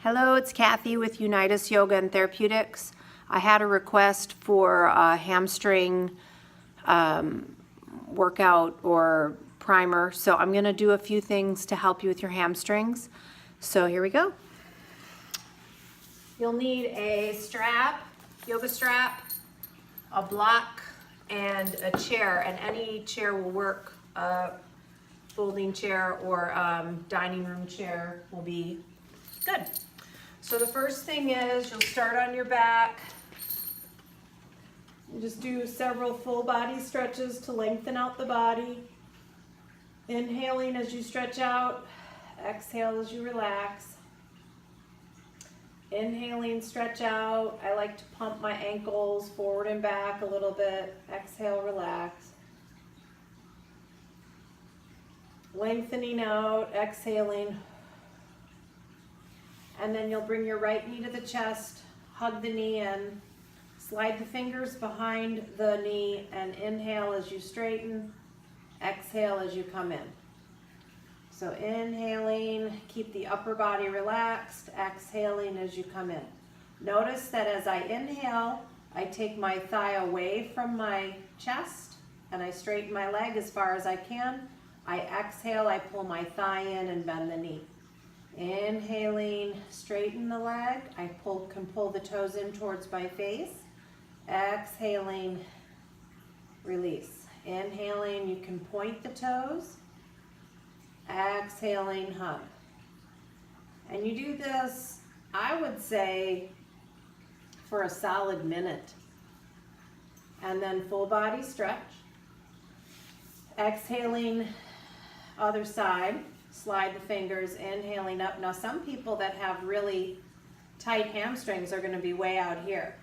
Hello, it's Kathy with Unitas Yoga and Therapeutics. I had a request for a hamstring workout or primer, so I'm going to do a few things to help you with your hamstrings. So here we go. You'll need a strap, yoga strap, a block, and a chair, and any chair will work. Folding chair or dining room chair will be good. So the first thing is you'll start on your back. You just do several full body stretches to lengthen out the body. Inhaling as you stretch out, exhale as you relax. Inhaling, stretch out. I like to pump my ankles forward and back a little bit. Exhale, relax. Lengthening out, exhaling. And then you'll bring your right knee to the chest, hug the knee in, slide the fingers behind the knee, and inhale as you straighten, exhale as you come in. So inhaling, keep the upper body relaxed, exhaling as you come in. Notice that as I inhale, I take my thigh away from my chest and I straighten my leg as far as I can. I exhale, I pull my thigh in and bend the knee. Inhaling, straighten the leg. I can pull the toes in towards my face. Exhaling, release. Inhaling, you can point the toes. Exhaling, hug. And you do this, I would say, for a solid minute. And then full body stretch. Exhaling, other side. Slide the fingers, inhaling up. Now some people that have really tight hamstrings are going to be way out here.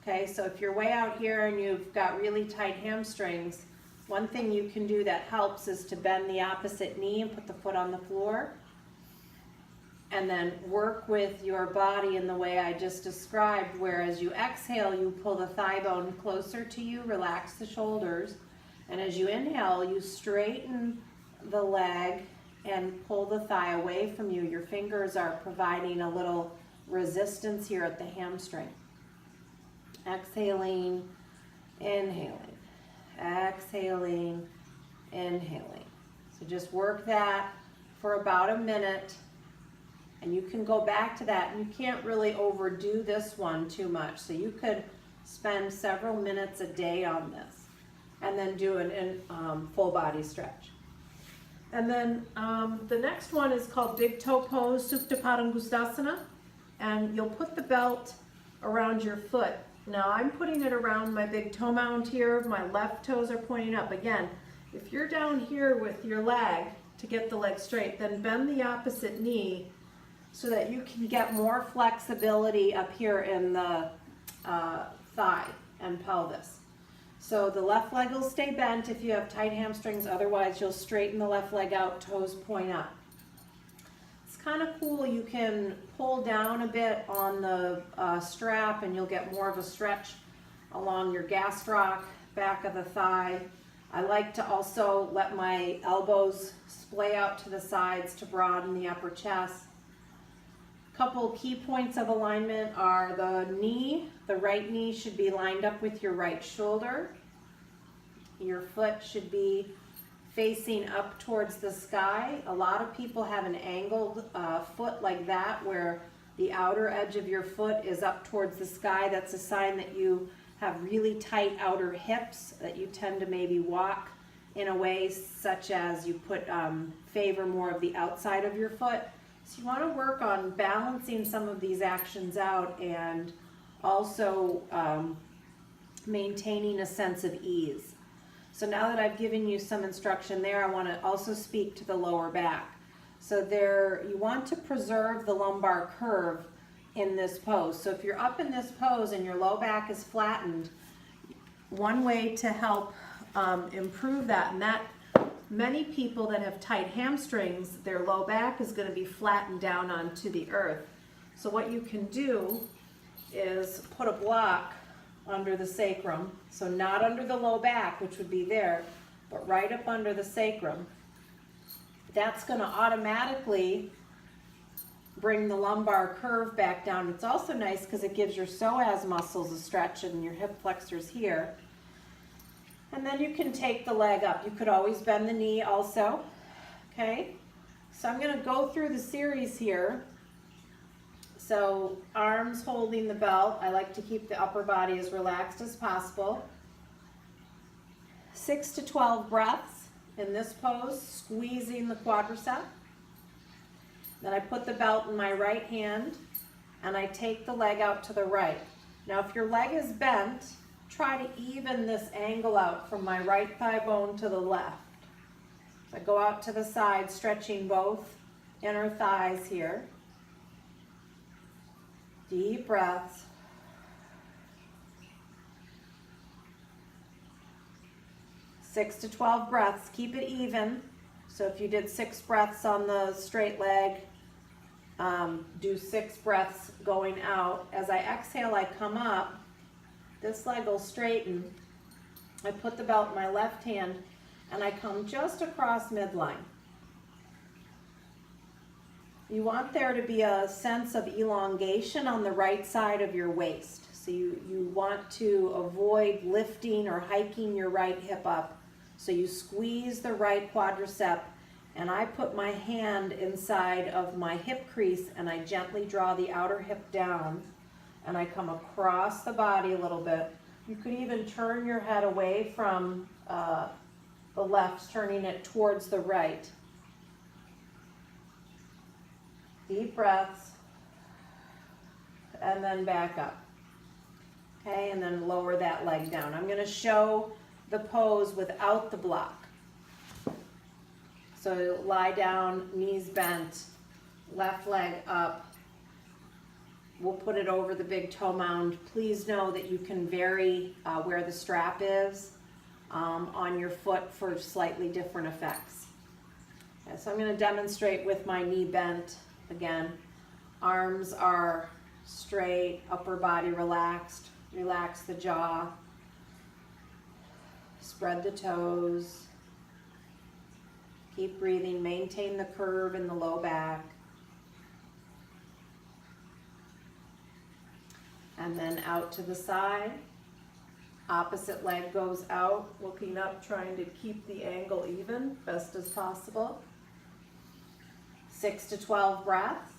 Okay, so if you're way out here and you've got really tight hamstrings, one thing you can do that helps is to bend the opposite knee and put the foot on the floor. And then work with your body in the way I just described, where as you exhale, you pull the thigh bone closer to you, relax the shoulders. And as you inhale, you straighten the leg and pull the thigh away from you. Your fingers are providing a little resistance here at the hamstring. Exhaling, inhaling, exhaling, inhaling. So just work that for about a minute, and you can go back to that. And you can't really overdo this one too much. So you could spend several minutes a day on this, and then do an full body stretch. And then the next one is called Big Toe Pose, Supta Padangusthasana. And you'll put the belt around your foot. Now I'm putting it around my big toe mound here. My left toes are pointing up. Again, if you're down here with your leg to get the leg straight, then bend the opposite knee so that you can get more flexibility up here in the thigh and pelvis. So the left leg will stay bent if you have tight hamstrings, otherwise you'll straighten the left leg out, toes point up. It's kind of cool, you can pull down a bit on the strap and you'll get more of a stretch along your gastroc, back of the thigh. I like to also let my elbows splay out to the sides to broaden the upper chest. Couple key points of alignment are the knee. The right knee should be lined up with your right shoulder. Your foot should be facing up towards the sky. A lot of people have an angled foot like that, where the outer edge of your foot is up towards the sky. That's a sign that you have really tight outer hips, that you tend to maybe walk in a way such as you put favor more of the outside of your foot. So you want to work on balancing some of these actions out and also maintaining a sense of ease. So now that I've given you some instruction there, I want to also speak to the lower back. So there, you want to preserve the lumbar curve in this pose. So if you're up in this pose and your low back is flattened, one way to help improve that, and that many people that have tight hamstrings, their low back is going to be flattened down onto the earth. So what you can do is put a block under the sacrum, so not under the low back, which would be there, but right up under the sacrum. That's going to automatically bring the lumbar curve back down. It's also nice because it gives your psoas muscles a stretch and your hip flexors here. And then you can take the leg up. You could always bend the knee also, okay? So I'm gonna go through the series here. So arms holding the belt. I like to keep the upper body as relaxed as possible. 6 to 12 breaths in this pose, squeezing the quadricep. Then I put the belt in my right hand and I take the leg out to the right. Now if your leg is bent, try to even this angle out from my right thigh bone to the left. So I go out to the side, stretching both inner thighs here. Deep breaths. Six to 12 breaths. Keep it even. So if you did 6 breaths on the straight leg, do 6 breaths going out. As I exhale, I come up. This leg will straighten. I put the belt in my left hand and I come just across midline. You want there to be a sense of elongation on the right side of your waist. So you want to avoid lifting or hiking your right hip up. So you squeeze the right quadricep and I put my hand inside of my hip crease and I gently draw the outer hip down and I come across the body a little bit. You could even turn your head away from the left, turning it towards the right. Deep breaths, and then back up. Okay, and then lower that leg down. I'm going to show the pose without the block. So lie down, knees bent, left leg up. We'll put it over the big toe mound. Please know that you can vary where the strap is on your foot for slightly different effects. Okay, so I'm going to demonstrate with my knee bent. Again, arms are straight, upper body relaxed. Relax the jaw. Spread the toes. Keep breathing. Maintain the curve in the low back. And then out to the side. Opposite leg goes out, looking up, trying to keep the angle even, best as possible. 6 to 12 breaths.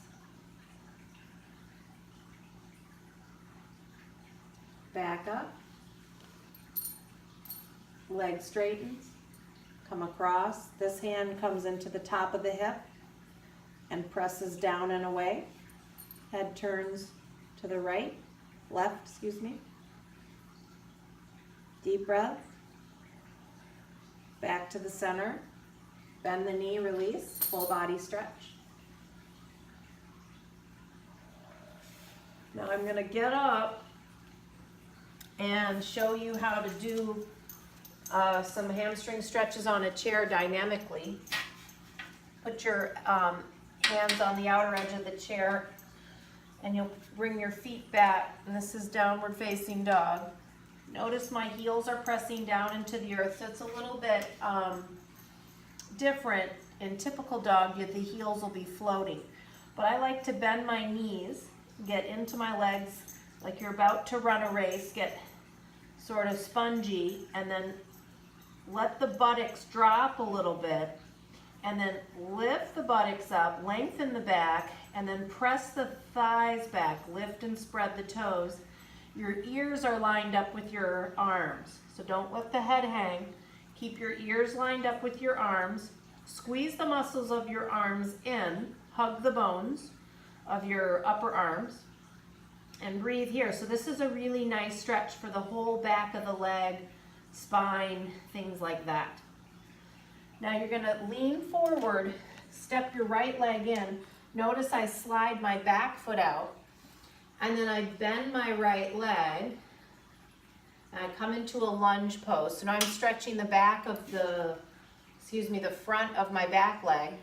Back up. Leg straightens. Come across. This hand comes into the top of the hip and presses down and away. Head turns to the right, left, excuse me. Deep breath. Back to the center. Bend the knee, release, full body stretch. Now I'm going to get up and show you how to do some hamstring stretches on a chair dynamically. Put your hands on the outer edge of the chair and you'll bring your feet back, and this is downward facing dog. Notice my heels are pressing down into the earth, so it's a little bit different. In typical dog, the heels will be floating. But I like to bend my knees, get into my legs like you're about to run a race, get sort of spongy, and then let the buttocks drop a little bit, and then lift the buttocks up, lengthen the back, and then press the thighs back, lift and spread the toes. Your ears are lined up with your arms, so don't let the head hang. Keep your ears lined up with your arms. Squeeze the muscles of your arms in, hug the bones of your upper arms, and breathe here. So this is a really nice stretch for the whole back of the leg, spine, things like that. Now you're gonna lean forward, step your right leg in. Notice I slide my back foot out, and then I bend my right leg, and I come into a lunge pose. So now I'm stretching the back of the front of my back leg,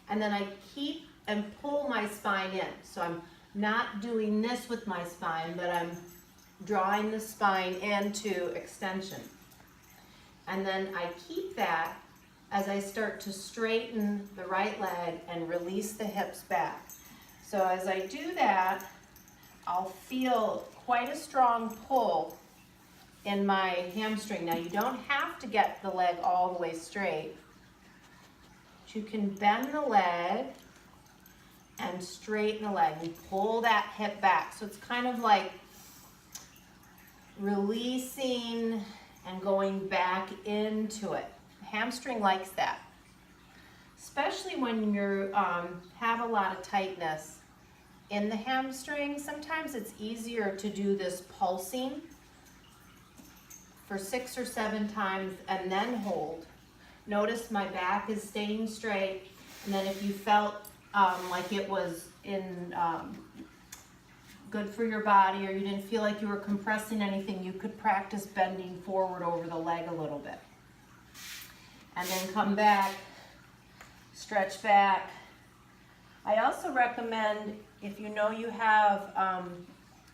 and then I keep and pull my spine in. So I'm not doing this with my spine, but I'm drawing the spine into extension. And then I keep that as I start to straighten the right leg and release the hips back. So as I do that, I'll feel quite a strong pull in my hamstring. Now you don't have to get the leg all the way straight. You can bend the leg and straighten the leg and pull that hip back. So it's kind of like releasing and going back into it. Hamstring likes that, especially when you have a lot of tightness in the hamstring. Sometimes it's easier to do this pulsing for 6 or 7 times and then hold. Notice my back is staying straight, and then if you felt like it was good for your body, or you didn't feel like you were compressing anything, you could practice bending forward over the leg a little bit. And then come back, stretch back. I also recommend, if you know you have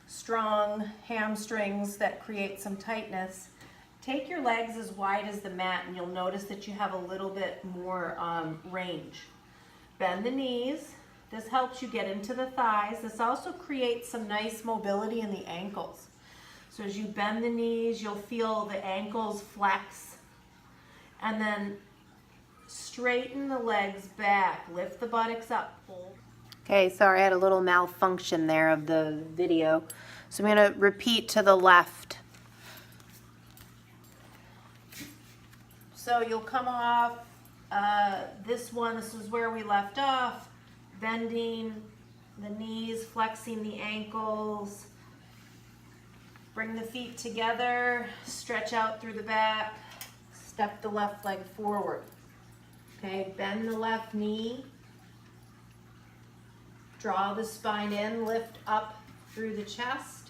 strong hamstrings that create some tightness, take your legs as wide as the mat and you'll notice that you have a little bit more range. Bend the knees. This helps you get into the thighs. This also creates some nice mobility in the ankles. So as you bend the knees, you'll feel the ankles flex. And then straighten the legs back. Lift the buttocks up. Okay, sorry, I had a little malfunction there of the video. So I'm going to repeat to the left. So you'll come off this is where we left off, bending the knees, flexing the ankles. Bring the feet together, stretch out through the back, step the left leg forward. Okay, bend the left knee, draw the spine in, lift up through the chest,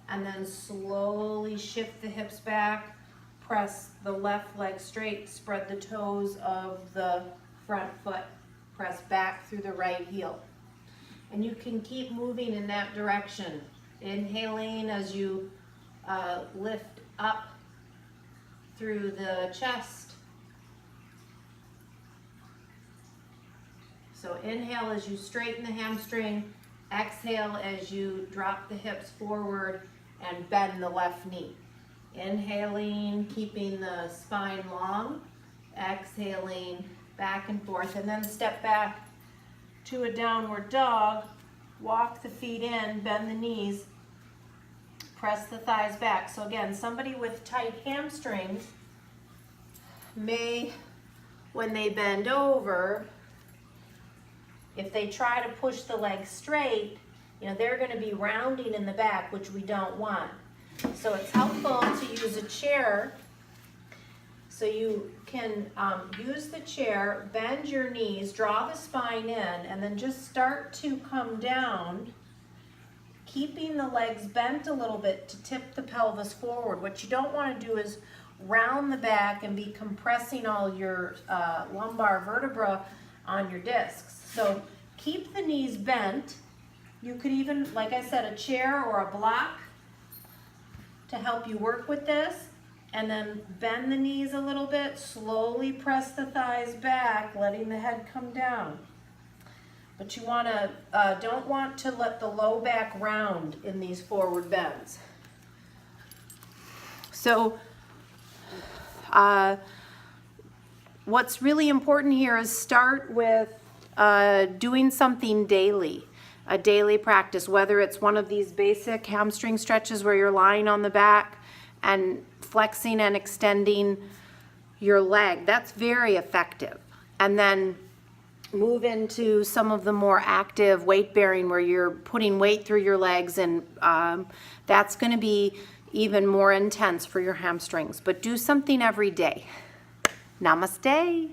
and then slowly shift the hips back. Press the left leg straight, spread the toes of the front foot, press back through the right heel. And you can keep moving in that direction. Inhaling as you lift up through the chest. So inhale as you straighten the hamstring, exhale as you drop the hips forward and bend the left knee. Inhaling, keeping the spine long, exhaling back and forth, and then step back to a downward dog. Walk the feet in, bend the knees, press the thighs back. So again, somebody with tight hamstrings may, when they bend over, if they try to push the leg straight, they're going to be rounding in the back, which we don't want. So it's helpful to use a chair. So you can use the chair, bend your knees, draw the spine in, and then just start to come down, keeping the legs bent a little bit to tip the pelvis forward. What you don't want to do is round the back and be compressing all your lumbar vertebra on your discs. So keep the knees bent. You could even, like I said, a chair or a block to help you work with this, and then bend the knees a little bit, slowly press the thighs back, letting the head come down. But you don't want to let the low back round in these forward bends. So what's really important here is start with doing something daily. A daily practice, whether it's one of these basic hamstring stretches where you're lying on the back and flexing and extending your leg. That's very effective. And then move into some of the more active weight bearing where you're putting weight through your legs, and that's going to be even more intense for your hamstrings. But do something every day. Namaste.